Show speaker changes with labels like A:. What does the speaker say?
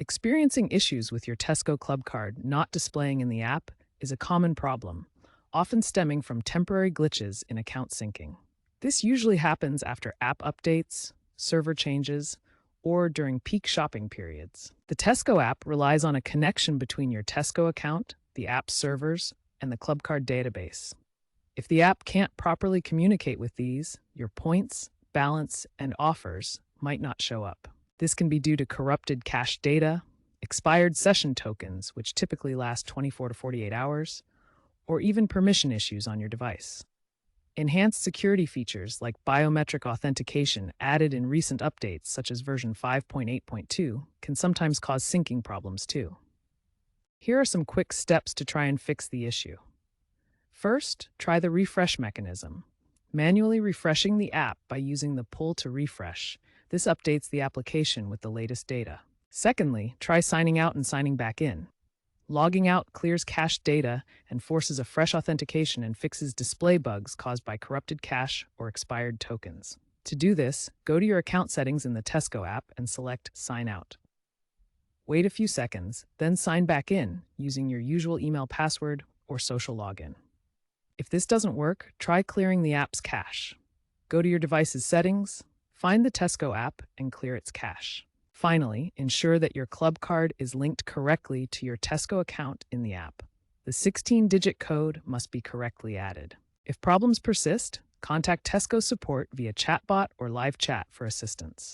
A: Experiencing issues with your Tesco Clubcard not displaying in the app is a common problem, often stemming from temporary glitches in account syncing. This usually happens after app updates, server changes, or during peak shopping periods. The Tesco app relies on a connection between your Tesco account, the app's servers, and the Clubcard database. If the app can't properly communicate with these, your points, balance, and offers might not show up. This can be due to corrupted cached data, expired session tokens, which typically last 24 to 48 hours, or even permission issues on your device. Enhanced security features like biometric authentication added in recent updates, such as version 5.8.2, can sometimes cause syncing problems too. Here are some quick steps to try and fix the issue. First, try the refresh mechanism. Manually refreshing the app by using the pull to refresh. This updates the application with the latest data. Secondly, try signing out and signing back in. Logging out clears cached data and forces a fresh authentication and fixes display bugs caused by corrupted cache or expired tokens. To do this, go to your account settings in the Tesco app and select Sign Out. Wait a few seconds, then sign back in using your usual email password or social login. If this doesn't work, try clearing the app's cache. Go to your device's settings, find the Tesco app, and clear its cache. Finally, ensure that your Clubcard is linked correctly to your Tesco account in the app. The 16-digit code must be correctly added. If problems persist, contact Tesco support via chatbot or live chat for assistance.